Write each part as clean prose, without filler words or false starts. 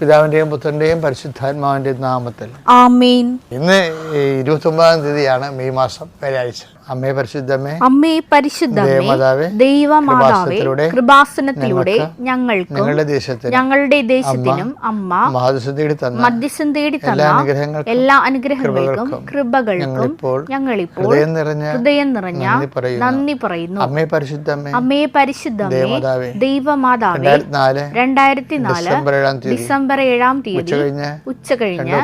പിതാവിന്റെയും പുത്രന്റെയും പരിശുദ്ധാത്മാവിന്റെയും നാമത്തിൽ ആമേൻ. ഇന്ന് 29-ാം തീയതിയാണ് മെയ് മാസം വ്യാഴാഴ്ച. അമ്മേ പരിശുദ്ധമേ, അമ്മേ പരിശുദ്ധമേ, ദൈവമാതാവേ, കൃപാസനത്തിലൂടെ ഞങ്ങൾക്കും ഞങ്ങളുടെ ദേശത്തിനും അമ്മ മധ്യസ്ഥം തേടി തന്ന എല്ലാ അനുഗ്രഹങ്ങൾക്കും കൃപകൾക്കും ഞങ്ങളിപ്പോൾ ഹൃദയം നിറഞ്ഞ നന്ദി പറയുന്നു. അമ്മേ പരിശുദ്ധമേ, അമ്മേ പരിശുദ്ധമേ, ദൈവമാതാവേ, 2004 ഡിസംബർ 7-ാം തീയതി ഉച്ചകഴിഞ്ഞ്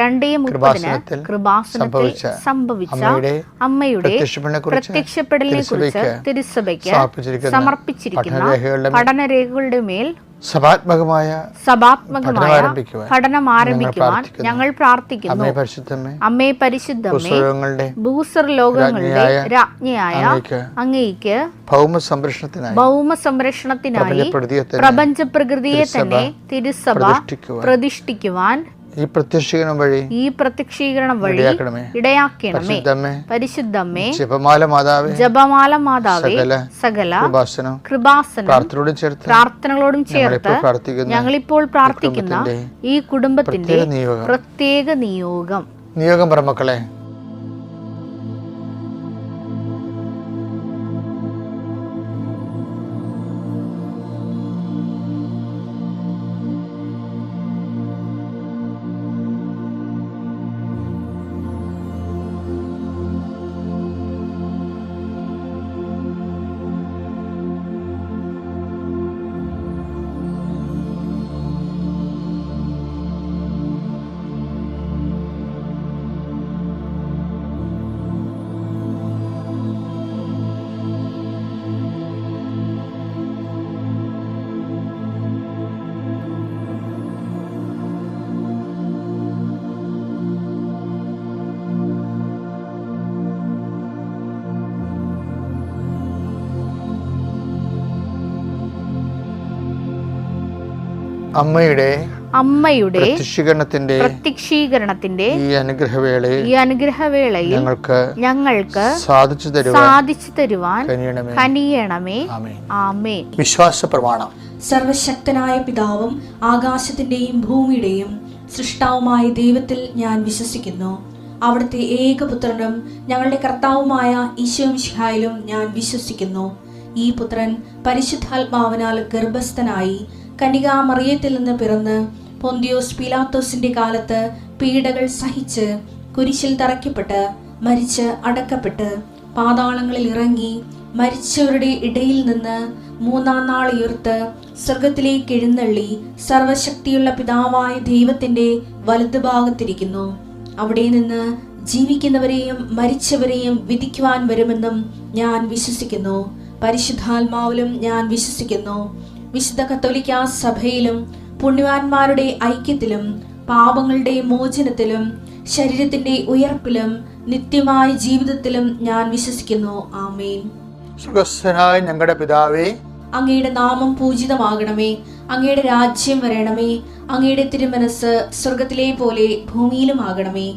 2:30 കൃപാസനത്തിൽ സംഭവിച്ച അമ്മയുടെ പ്രത്യക്ഷപ്പെടലിനെ കുറിച്ച് തിരുസഭയ്ക്ക് സമർപ്പിച്ചിരിക്കുന്ന പഠനരേഖകളുടെ മേൽ സഭാത്മകമായ പഠനം ആരംഭിക്കുവാൻ ഞങ്ങൾ പ്രാർത്ഥിക്കുന്നു. അമ്മേ പരിശുദ്ധമേ, ഭൂസ്വർലോകങ്ങളുടെ രാജ്ഞിയായ അങ്ങേയ്ക്ക് ഭൗമ സംരക്ഷണത്തിനായി പ്രപഞ്ച പ്രകൃതിയെ തന്നെ തിരുസഭ പ്രതിഷ്ഠിക്കുവാൻ ഈ പ്രത്യക്ഷീകരണം വഴി ഇടയാക്കണമേ. പരിശുദ്ധമേ, ജപമാല മാതാവേ, സകല കൃപാസനം പ്രാർത്ഥനകളോടും ചേർത്ത് ഞങ്ങളിപ്പോൾ പ്രാർത്ഥിക്കുന്ന ഈ കുടുംബത്തിന്റെ പ്രത്യേക നിയോഗം പറമക്കളെ, അമ്മയുടെ പ്രത്യക്ഷീകരണത്തിന്റെ ഈ അനുഗ്രഹവേളയിൽ ഞങ്ങൾക്ക് സാധിച്ചു തരുവാൻ കനിയണമേ. ആമേൻ. വിശ്വാസ പ്രമാണം. സർവശക്തനായ പിതാവും ആകാശത്തിന്റെയും ഭൂമിയുടെയും സൃഷ്ടാവുമായ ദൈവത്തിൽ ഞാൻ വിശ്വസിക്കുന്നു. അവിടുത്തെ ഏകപുത്രനും ഞങ്ങളുടെ കർത്താവുമായ ഈശോമിശിഹായിലും ഞാൻ വിശ്വസിക്കുന്നു. ഈ പുത്രൻ പരിശുദ്ധാത്മാവിനാൽ ഗർഭസ്ഥനായി കന്യകാമറിയത്തിൽ നിന്ന് പിറന്ന് പൊന്തിയോസ് പീലാത്തോസിന്റെ കാലത്ത് പീഡകൾ സഹിച്ച് കുരിശിൽ തറയ്ക്കപ്പെട്ട് മരിച്ച് അടക്കപ്പെട്ട് പാതാളങ്ങളിൽ ഇറങ്ങി മരിച്ചവരുടെ ഇടയിൽ നിന്ന് 3-ാം നാൾ ഉയർത്ത് സ്വർഗത്തിലേക്ക് എഴുന്നള്ളി സർവശക്തിയുള്ള പിതാവായ ദൈവത്തിന്റെ വലതുഭാഗത്തിരിക്കുന്നു. അവിടെ നിന്ന് ജീവിക്കുന്നവരെയും മരിച്ചവരെയും വിധിക്കുവാൻ വരുമെന്നും ഞാൻ വിശ്വസിക്കുന്നു. പരിശുദ്ധാത്മാവിലും ഞാൻ വിശ്വസിക്കുന്നു. വിശുദ്ധ കത്തോലിക്കാ സഭയിലും പുണ്യവാന്മാരുടെ ഐക്യത്തിലും പാപങ്ങളുടെ മോചനത്തിലും ശരീരത്തിന്റെ ഉയർപ്പിലും നിത്യമായ ജീവിതത്തിലും ഞാൻ വിശ്വസിക്കുന്നു. ആമേൻ. സ്വർഗ്ഗസ്ഥനായ ഞങ്ങളുടെ പിതാവേ, അങ്ങയുടെ നാമം പൂജിതമാകണമേ. അങ്ങയുടെ രാജ്യം വരണമേ. അങ്ങയുടെ തിരുമനസ് സ്വർഗത്തിലെ പോലെ ഭൂമിയിലും ആകണമേ.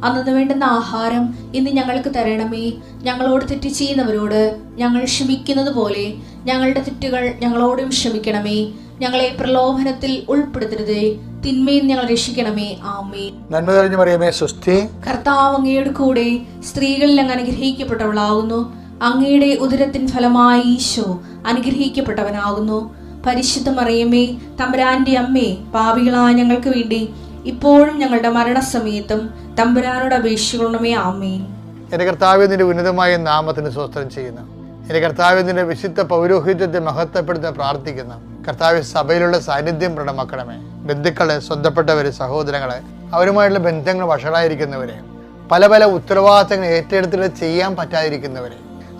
അന്നു വേണ്ടുന്ന ആഹാരം ഇന്ന് ഞങ്ങൾക്ക് തരണമേ. ഞങ്ങളോട് തെറ്റ് ചെയ്യുന്നവരോട് ഞങ്ങൾ ക്ഷമിക്കുന്നത് പോലെ ഞങ്ങളുടെ തെറ്റുകൾ ഞങ്ങളോടും ക്ഷമിക്കണമേ. ഞങ്ങളെ പ്രലോഭനത്തിൽ ഉൾപ്പെടുത്തരുതേ, തിന്മയിൽ ഞങ്ങൾ രക്ഷിക്കണമേ. ആമേൻ. നന്മ നിറഞ്ഞ മറിയമേ, സ്വസ്തി. കർത്താവ് അങ്ങയുടെ കൂടെ സ്ത്രീകളിൽ അങ്ങ് അനുഗ്രഹിക്കപ്പെട്ടവളാകുന്നു. അങ്ങയുടെ ഉദരത്തിൻ ഫലമായി ഈശോ അനുഗ്രഹിക്കപ്പെട്ടവനാകുന്നു. പരിശുദ്ധ മറിയമേ, തമ്പുരാന്റെ അമ്മേ, പാപികളായ ഞങ്ങൾക്ക് വേണ്ടി ഇപ്പോഴും ഞങ്ങളുടെ മരണസമയത്തും തമ്പുരാനോട് അപേക്ഷിക്കണമേ. ആമേൻ. എന്റെ കർത്താവേ, നിന്റെ ഉന്നതമായ നാമത്തിന് സ്തോത്രം ചെയ്യുന്നു. എന്റെ കർത്താവേ, നിന്റെ വിശുദ്ധ പൗരോഹിത്യത്തെ മഹത്വപ്പെടുത്താൻ പ്രാർത്ഥിക്കുന്നു. കർത്താവേ, സഭയിലുള്ള സാന്നിധ്യം പ്രകടമാക്കണമേ. ബന്ധുക്കളെ, സ്വന്തപ്പെട്ടവരെ, സഹോദരങ്ങളെ, അവരുമായിട്ടുള്ള ബന്ധങ്ങൾ വഷളായിരിക്കുന്നവരെ, പല പല ഉത്തരവാദിത്തങ്ങൾ ഏറ്റെടുത്തിട്ട് ചെയ്യാൻ പറ്റാതിരിക്കുന്നവരെ,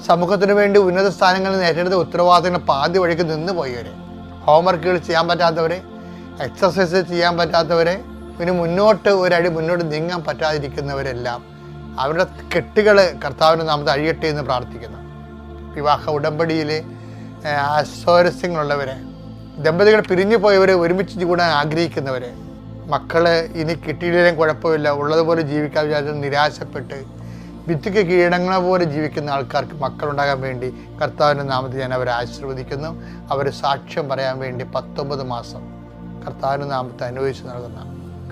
സമൂഹത്തിന് വേണ്ടി ഉന്നത സ്ഥാനങ്ങളിൽ നിന്ന് ഏറ്റെടുത്ത ഉത്തരവാദിത്തങ്ങൾ പാതി വഴിക്ക് നിന്ന് പോയവരെ, ഹോംവർക്കുകൾ ചെയ്യാൻ പറ്റാത്തവരെ, എക്സസൈസ് ചെയ്യാൻ പറ്റാത്തവരെ, ഇനി മുന്നോട്ട് ഒരടി മുന്നോട്ട് നീങ്ങാൻ പറ്റാതിരിക്കുന്നവരെല്ലാം അവരുടെ കെട്ടുകൾ കർത്താവിൻ്റെ നാമത്തിൽ അഴിയട്ടെ എന്ന് പ്രാർത്ഥിക്കുന്നു. വിവാഹ ഉടമ്പടിയിൽ അസ്വാരസ്യങ്ങളുള്ളവരെ, ദമ്പതികൾ പിരിഞ്ഞു പോയവരെ ഒരുമിച്ച് കൂടാൻ ആഗ്രഹിക്കുന്നവരെ, മക്കളെ ഇനി കിട്ടിയില്ലെങ്കിലും കുഴപ്പമില്ല, ഉള്ളതുപോലെ ജീവിക്കാൻ വിചാരിച്ച് നിരാശപ്പെട്ട് ഭിത്തിക്ക് കീഴടങ്ങളെ പോലെ ജീവിക്കുന്ന ആൾക്കാർക്ക് മക്കളുണ്ടാകാൻ വേണ്ടി കർത്താവിൻ്റെ നാമത്തിൽ ഞാൻ അവരെ ആശീർവദിക്കുന്നു. അവർ സാക്ഷ്യം പറയാൻ വേണ്ടി 19 മാസം കർത്താവിൻ്റെ നാമത്തെ അനുഭവിച്ച് നൽകുന്ന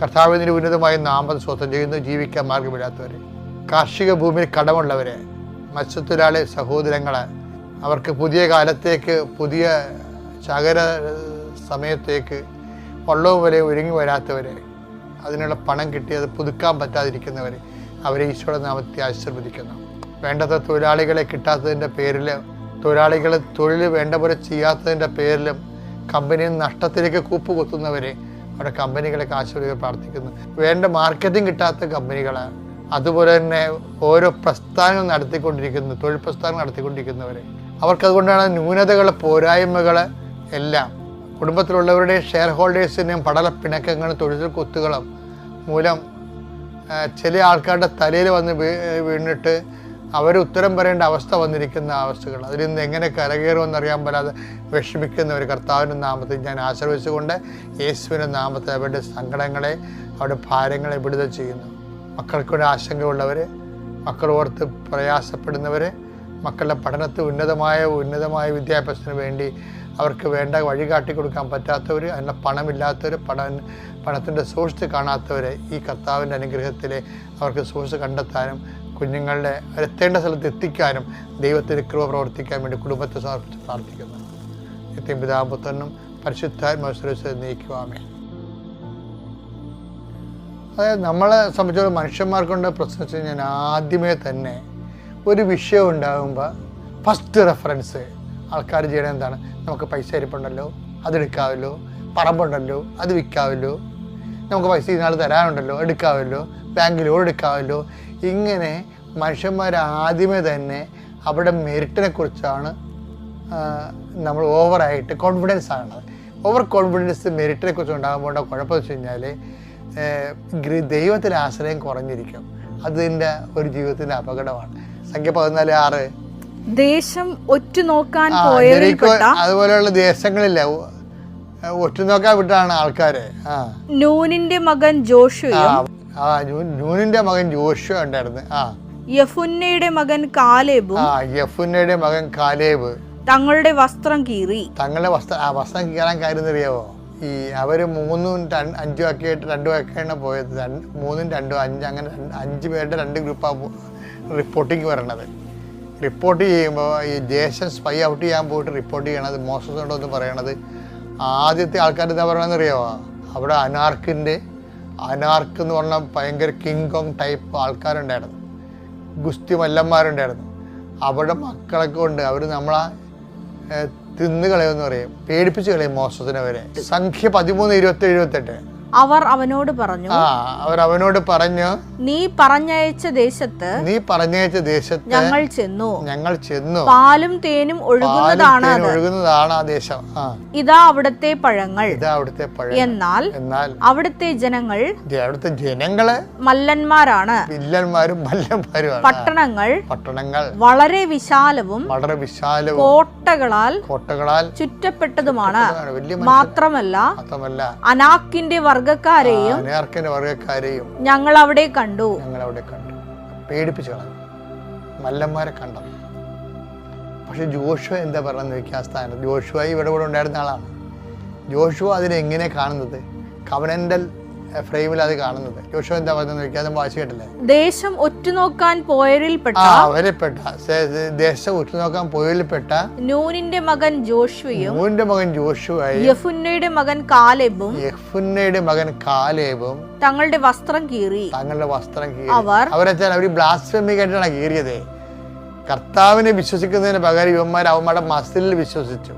കർത്താവിൻ്റെ ഉന്നതമായ നാമത്തെ സ്വന്തം ചെയ്യുന്ന ജീവിക്കാൻ മാർഗമില്ലാത്തവരെ, കാർഷിക ഭൂമിയിൽ കടമുള്ളവരെ, മത്സ്യത്തൊഴിലാളി സഹോദരങ്ങളെ, അവർക്ക് പുതിയ കാലത്തേക്ക്, പുതിയ ചകര സമയത്തേക്ക് വള്ളവും വരെ ഒരുങ്ങി വരാത്തവരെ, അതിനുള്ള പണം കിട്ടിയത് പുതുക്കാൻ പറ്റാതിരിക്കുന്നവരെ, അവരെ ഈശോയുടെ നാമത്തെ ആശീർവദിക്കുന്നു. വേണ്ടത്ര തൊഴിലാളികളെ കിട്ടാത്തതിൻ്റെ പേരിൽ, തൊഴിലാളികൾ തൊഴിൽ വേണ്ട പോലെ ചെയ്യാത്തതിൻ്റെ പേരിലും കമ്പനിയിൽ നഷ്ടത്തിലേക്ക് കൂപ്പുകുത്തുന്നവരെ, അവിടെ കമ്പനികളെ ആശീർവദിക്കാൻ പ്രാർത്ഥിക്കുന്നു. വേണ്ട മാർക്കറ്റിംഗ് കിട്ടാത്ത കമ്പനികൾ, അതുപോലെ തന്നെ ഓരോ പ്രസ്ഥാനങ്ങൾ നടത്തിക്കൊണ്ടിരിക്കുന്നു, തൊഴിൽ പ്രസ്ഥാനങ്ങൾ നടത്തിക്കൊണ്ടിരിക്കുന്നവരെ, അവർക്കതുകൊണ്ടാണ് ന്യൂനതകൾ, പോരായ്മകൾ എല്ലാം കുടുംബത്തിലുള്ളവരുടെ ഷെയർ ഹോൾഡേഴ്സിൻ്റെയും പടലപ്പിണക്കങ്ങളും തൊഴിൽ കുത്തുകളും മൂലം ചില ആൾക്കാരുടെ തലയിൽ വന്ന് വീണിട്ട് അവർ ഉത്തരം പറയേണ്ട അവസ്ഥ വന്നിരിക്കുന്ന അവസ്ഥകൾ, അതിൽ നിന്ന് എങ്ങനെ കരകയറുമെന്നറിയാൻ പറ്റാതെ വിഷമിക്കുന്ന ഒരു കർത്താവിൻ്റെ നാമത്തിൽ ഞാൻ ആശീർവദിച്ചുകൊണ്ട് യേശുവിൻ്റെ നാമത്തിൽ അവരുടെ സങ്കടങ്ങളെ, അവരുടെ ഭാരങ്ങളെ വിടുതൽ ചെയ്യുന്നു. മക്കൾക്കൊരു ആശങ്കയുള്ളവർ, മക്കളോർത്ത് പ്രയാസപ്പെടുന്നവർ, മക്കളുടെ പഠനത്തിൽ ഉന്നതമായ വിദ്യാഭ്യാസത്തിന് വേണ്ടി അവർക്ക് വേണ്ട വഴി കാട്ടിക്കൊടുക്കാൻ പറ്റാത്തവർ, അതിനുള്ള പണമില്ലാത്തവർ, പണത്തിൻ്റെ സോഴ്സ് കാണാത്തവരെ ഈ കർത്താവിൻ്റെ അനുഗ്രഹത്തിൽ അവർക്ക് സോഴ്സ് കണ്ടെത്താനും കുഞ്ഞുങ്ങളുടെ എത്തേണ്ട സ്ഥലത്ത് എത്തിക്കാനും ദൈവത്തിൻ്റെ കൃപ പ്രവർത്തിക്കാൻ വേണ്ടി കുടുംബത്തെ സമർപ്പിച്ച് പ്രാർത്ഥിക്കുന്നു. നിത്യം പിതാവും പുത്രനും പരിശുദ്ധാത്മാവിനെ നയിക്കുവാമേ. അതായത് നമ്മളെ സംബന്ധിച്ചോളം മനുഷ്യന്മാർക്കുണ്ട് പ്രശ്നം വെച്ച് കഴിഞ്ഞാൽ ആദ്യമേ തന്നെ ഒരു വിഷയം ഉണ്ടാകുമ്പോൾ ഫസ്റ്റ് റെഫറൻസ് ആൾക്കാർ ചെയ്യണത് എന്താണ്? നമുക്ക് പൈസ ഇരിപ്പുണ്ടല്ലോ, അതെടുക്കാമല്ലോ, പറമ്പുണ്ടല്ലോ, അത് വിൽക്കാമല്ലോ, നമുക്ക് പൈസ ഇന്നാൾ തരാനുണ്ടല്ലോ, എടുക്കാമല്ലോ, ബാങ്ക് ലോൺ എടുക്കാമല്ലോ. ഇങ്ങനെ മനുഷ്യന്മാർ ആദ്യമേ തന്നെ അവരുടെ മെറിറ്റിനെ കുറിച്ചാണ് നമ്മൾ ഓവറായിട്ട് കോൺഫിഡൻസ് ആകുന്നത്. ഓവർ കോൺഫിഡൻസ് മെറിറ്റിനെ കുറിച്ച് ഉണ്ടാകുമ്പോൾ കുഴപ്പമെന്ന് വെച്ച് കഴിഞ്ഞാൽ ദൈവത്തിൻ്റെ ആശ്രയം കുറഞ്ഞിരിക്കും. അതിൻ്റെ ഒരു ജീവിതത്തിൻ്റെ അപകടമാണ്. സംഖ്യ 14:6 ദേശം ഒറ്റുനോക്കാൻ അതുപോലെയുള്ള ദേശങ്ങളില്ല, ഒറ്റുനോക്കാൻ വിട്ടാണ് ആൾക്കാര്. നൂനിന്റെ മകൻ ജോഷുവയും നൂനിന്റെ മകൻ ജോഷുവ ഉണ്ടായിരുന്നു. യഫുന്നയുടെ മകൻ കാലേബും യഫുന്നയുടെ മകൻ കാലേബ് തങ്ങളുടെ വസ്ത്രം കീറി. തങ്ങളുടെ വസ്ത്രം കീറാൻ കാര്യം അറിയാവോ? ഈ അവര് 3ഉം 5ഉം ഒക്കെ ആയിട്ട് 2 ഒക്കെയാണ് പോയത്. 3ഉം 2ഉം 5 അങ്ങനെ 5 പേരുടെ 2 ഗ്രൂപ്പാണ് റിപ്പോർട്ടിങ് വരണത്. റിപ്പോർട്ട് ചെയ്യുമ്പോൾ ഈ ദേശം സ്പൈ ഔട്ട് ചെയ്യാൻ പോയിട്ട് റിപ്പോർട്ട് ചെയ്യണത് മോശം ഉണ്ടോ എന്ന് പറയണത് ആദ്യത്തെ ആൾക്കാർ എന്താ പറയണമെന്ന് അറിയാമോ? അവിടെ അനാർക്ക് എന്ന് പറഞ്ഞാൽ ഭയങ്കര കിങ് കോങ് ടൈപ്പ് ആൾക്കാരുണ്ടായിരുന്നു, ഗുസ്തി മല്ലന്മാരുണ്ടായിരുന്നു. അവിടെ മക്കളൊക്കെ ഉണ്ട്, അവർ നമ്മളെ തിന്നുകളയെന്ന് പറയും, പേടിപ്പിച്ച് കളയും മോശത്തിന് വരെ. സംഖ്യ 13, 27, 28 അവർ അവനോട് പറഞ്ഞു, നീ പറഞ്ഞയച്ച ദേശത്ത് ഞങ്ങൾ ചെന്നു പാലും തേനും ഒഴുകുന്നതാണ് ആ ദേശം. ഇതാ അവിടുത്തെ പഴങ്ങൾ. എന്നാൽ അവിടുത്തെ ജനങ്ങള് മല്ലന്മാരാണ്, വില്ലന്മാരും മല്ലന്മാരുമാണ്. പട്ടണങ്ങൾ വളരെ വിശാലവും കോട്ടകളാൽ ചുറ്റപ്പെട്ടതുമാണ്. മാത്രമല്ല അനാക്കിന്റെ വർഗക്കാരെയും ഞങ്ങൾ അവിടെ കണ്ടു. പേടിപ്പിച്ചു കളഞ്ഞു, മല്ലന്മാരെ കണ്ടു. പക്ഷെ ജോഷുവ എന്താ പറയുന്നത് വെച്ചാൽ ആ സ്ഥാനത്ത് ജോഷുവ ഇവിടെ ഉണ്ടായിരുന്ന ആളാണ്. ജോഷുവ അതിനെങ്ങനെ കാണുന്നത്? കവനന്റൽ ഫ്രെയിമിൽ അത് കാണുന്നത്. ജോഷുവ എന്താ പറയുന്നത് വെച്ചാൽ അത് വായിച്ചു കേട്ടില്ലേ? ദേശം ഒറ്റുനോക്കാൻ പോയവരിൽപ്പെട്ട നൂനിന്റെ മകൻ ജോഷുവയും യഫുന്നയുടെ മകൻ കാലേബും തങ്ങളുടെ വസ്ത്രം കീറി. അവർ ബ്ലാസ്ഫെമിക് ആയിട്ടാണ് കീറിയത്. കർത്താവിനെ വിശ്വസിക്കുന്നതിന് പകരം ഇവന്മാർ അവന്മാരുടെ മസിലിൽ വിശ്വസിച്ചു,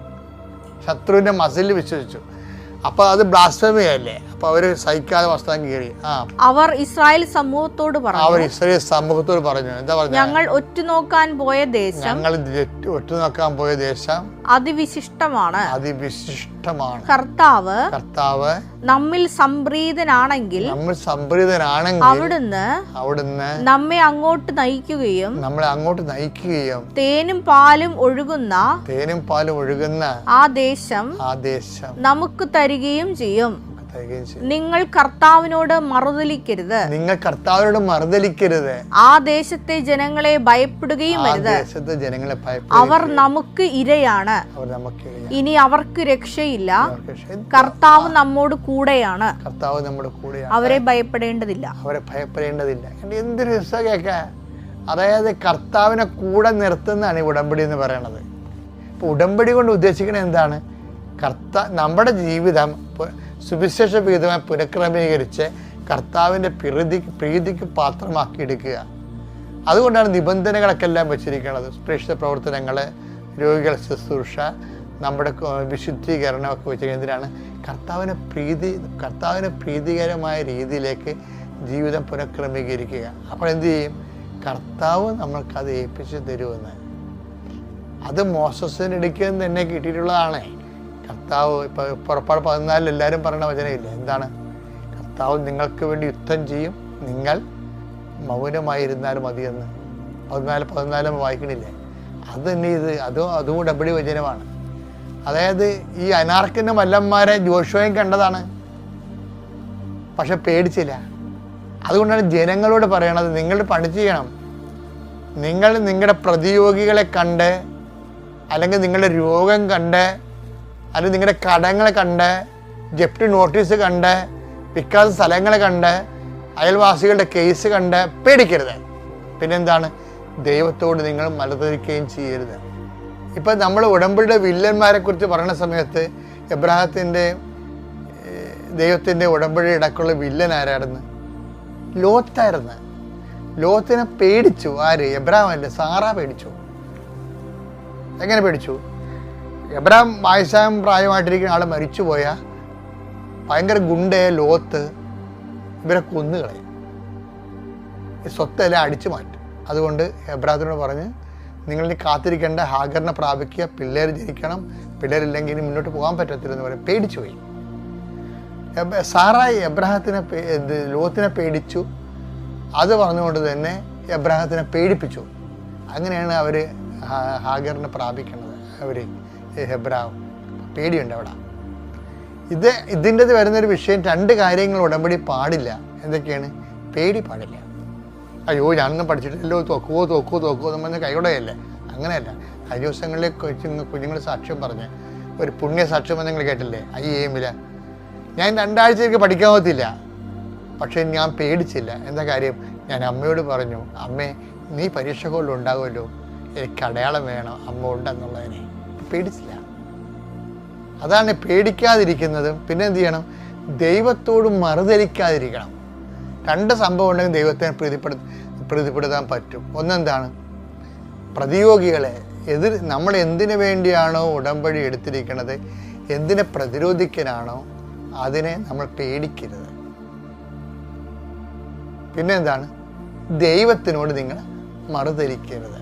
ശത്രുവിന്റെ മസിലിൽ വിശ്വസിച്ചു. അപ്പൊ അത് ബ്ലാസ്ഫെമി അല്ലേ? അപ്പൊ അവര് സഹിക്കാതെ വസ്ത്രം കീറി. അവർ ഇസ്രായേൽ സമൂഹത്തോട് പറഞ്ഞു, എന്താ പറഞ്ഞു? ഞങ്ങൾ ഒറ്റുനോക്കാൻ പോയ ദേശം അതിവിശിഷ്ടമാണ്. കർത്താവ് നമ്മിൽ സംപ്രീതനാണെങ്കിൽ അവിടുന്ന് നമ്മെ അങ്ങോട്ട് നയിക്കുകയും തേനും പാലും ഒഴുകുന്ന ആ ദേശം നമുക്ക് തരികയും ചെയ്യും. തരികയും ചെയ്യും. നിങ്ങൾ കർത്താവിനോട് മറുതലിക്കരുത്. നിങ്ങൾ കർത്താവിനോട് മറുതലിക്കരുത്. ആ ദേശത്തെ ജനങ്ങളെ ഭയപ്പെടുകയും അരുത്. ദേശത്തെ ജനങ്ങളെ അവർ നമുക്ക് ഇരയാണ്. അവർ നമുക്ക് ഇനി അവർക്ക് രക്ഷയില്ല. കർത്താവ് നമ്മോട് കൂടെയാണ്. കർത്താവ് നമ്മുടെ കൂടെയാണ്. അവരെ ഭയപ്പെടേണ്ടതില്ല. അവരെ ഭയപ്പെടേണ്ടതില്ല. എന്തൊരു രസം കേൾക്കാൻ. അതായത് കർത്താവിനെ കൂടെ നിർത്തുന്നതാണ് ഈ ഉടമ്പടി എന്ന് പറയുന്നത്. ഇപ്പൊ ഉടമ്പടി കൊണ്ട് ഉദ്ദേശിക്കുന്നത് എന്താണ്? നമ്മുടെ ജീവിതം സുവിശേഷ വിഹിതമായി പുനഃക്രമീകരിച്ച് കർത്താവിൻ്റെ പ്രീതിക്ക് പാത്രമാക്കി എടുക്കുക. അതുകൊണ്ടാണ് നിബന്ധനകളൊക്കെ എല്ലാം വെച്ചിരിക്കുന്നത്. പ്രേക്ഷിത പ്രവർത്തനങ്ങൾ, രോഗികൾ ശുശ്രൂഷ, നമ്മുടെ വിശുദ്ധീകരണമൊക്കെ വെച്ചിരിക്കുന്നത് എന്തിനാണ്? കർത്താവിന് പ്രീതികരമായ രീതിയിലേക്ക് ജീവിതം പുനഃക്രമീകരിക്കുക. അപ്പോൾ എന്ത് ചെയ്യും? കർത്താവ് നമ്മൾക്കത് ഏൽപ്പിച്ച് തരുമെന്ന്. അത് മോസസിന് ഇടയ്ക്ക് തന്നെ കിട്ടിയിട്ടുള്ളതാണ്. കർത്താവ് ഇപ്പോൾ പുറപ്പാട് 14 എല്ലാവരും പറയുന്ന വചനമില്ല. എന്താണ്? കർത്താവ് നിങ്ങൾക്ക് വേണ്ടി യുദ്ധം ചെയ്യും, നിങ്ങൾ മൗനമായിരുന്നാലും മതിയെന്ന് 14 വായിക്കണില്ലേ? അത് തന്നെ അതും ഉടമ്പടി വചനമാണ്. അതായത് ഈ അനാർക്കിൻ്റെ മല്ലന്മാരെ ജോഷുവയും കണ്ടതാണ്, പക്ഷെ പേടിച്ചില്ല. അതുകൊണ്ടാണ് ജനങ്ങളോട് പറയണത്, നിങ്ങൾ പണി ചെയ്യണം. നിങ്ങൾ നിങ്ങളുടെ പ്രതിയോഗികളെ കണ്ട്, അല്ലെങ്കിൽ നിങ്ങളുടെ രോഗം കണ്ട്, അല്ലെങ്കിൽ നിങ്ങളുടെ കടങ്ങളെ കണ്ട്, ജപ്തി നോട്ടീസ് കണ്ട്, വിൽക്കാത്ത സ്ഥലങ്ങളെ കണ്ട്, അയൽവാസികളുടെ കേസ് കണ്ട് പേടിക്കരുത്. പിന്നെന്താണ്? ദൈവത്തോട് നിങ്ങൾ മലതിരിക്കുകയും ചെയ്യരുത്. ഇപ്പം നമ്മൾ ഉടമ്പടിയുടെ വില്ലന്മാരെ കുറിച്ച് പറയുന്ന സമയത്ത് ദൈവത്തിൻ്റെ ഉടമ്പടി ഇടക്കുള്ള വില്ലൻ ആരായിരുന്നു? ലോത്തായിരുന്നു. ലോത്തിനെ പേടിച്ചു. ആര്? എബ്രഹാമല്ല, സാറാ പേടിച്ചു. എങ്ങനെ പേടിച്ചു? എബ്രഹാം വയസ്സാം പ്രായമായിട്ടിരിക്കുന്ന ആൾ മരിച്ചു പോയാൽ ഭയങ്കര ഗുണ്ടയെ ലോത്ത് ഇവരെ കൊന്നുകളയും, ഈ സ്വത്തെല്ലാം അടിച്ചു മാറ്റും. അതുകൊണ്ട് എബ്രഹാത്തിനോട് പറഞ്ഞ്, നിങ്ങളിനി കാത്തിരിക്കേണ്ട, ഹാഗറിനെ പ്രാപിക്കുക, പിള്ളേർ ജനിക്കണം, പിള്ളേരില്ലെങ്കിൽ ഇനി മുന്നോട്ട് പോകാൻ പറ്റത്തില്ലെന്ന് പറയും. പേടിച്ചു പോയി. സാറായി ലോത്തിനെ പേടിച്ചു. അത് പറഞ്ഞുകൊണ്ട് തന്നെ എബ്രഹാത്തിനെ പേടിപ്പിച്ചു. അങ്ങനെയാണ് അവർ ഹാഗറിനെ പ്രാപിക്കുന്നത്. എബ്രഹാം പേടിയുണ്ട് അവിടെ. ഇതിൻ്റെ വരുന്നൊരു വിഷയം, 2 കാര്യങ്ങൾ ഉടമ്പടി പാടില്ല. എന്തൊക്കെയാണ്? പേടി പാടില്ല. അയ്യോ ഞാനൊന്നും പഠിച്ചിട്ടില്ലല്ലോ, തോക്കുവോ എന്ന് പറഞ്ഞ കൈകൊടയല്ലേ? അങ്ങനെയല്ല. കഴിഞ്ഞ ദിവസങ്ങളിലെ കുഞ്ഞുങ്ങൾ സാക്ഷ്യം പറഞ്ഞ് ഒരു പുണ്യ സാക്ഷ്യം നിങ്ങൾ കേട്ടില്ലേ? അയ്യേമില്ല, ഞാൻ 2 ആഴ്ചയ്ക്ക് പഠിക്കാൻ പോകത്തില്ല, പക്ഷേ ഞാൻ പേടിച്ചില്ല. എന്താ കാര്യം? ഞാൻ അമ്മയോട് പറഞ്ഞു, അമ്മേ നീ പരീക്ഷ കൊണ്ട് ഉണ്ടാകുമല്ലോ, എനിക്ക് അടയാളം വേണം, അമ്മ ഉണ്ടെന്നുള്ളതിനെ. പേടിച്ചില്ല. അതാണ് പേടിക്കാതിരിക്കുന്നതും. പിന്നെ എന്ത് ചെയ്യണം? ദൈവത്തോട് മറുതലിക്കാതിരിക്കണം. 2 സംഭവം ഉണ്ടെങ്കിൽ ദൈവത്തെ പ്രീതിപ്പെടുത്താൻ പറ്റും. ഒന്നെന്താണ്? പ്രതിയോഗികളെ നമ്മൾ എന്തിനു വേണ്ടിയാണോ ഉടമ്പടി എടുത്തിരിക്കുന്നത്, എന്തിനെ പ്രതിരോധിക്കാനാണോ, അതിനെ നമ്മൾ പേടിക്കരുത്. പിന്നെ എന്താണ്? ദൈവത്തിനോട് നിങ്ങൾ മറുതലിക്കരുത്.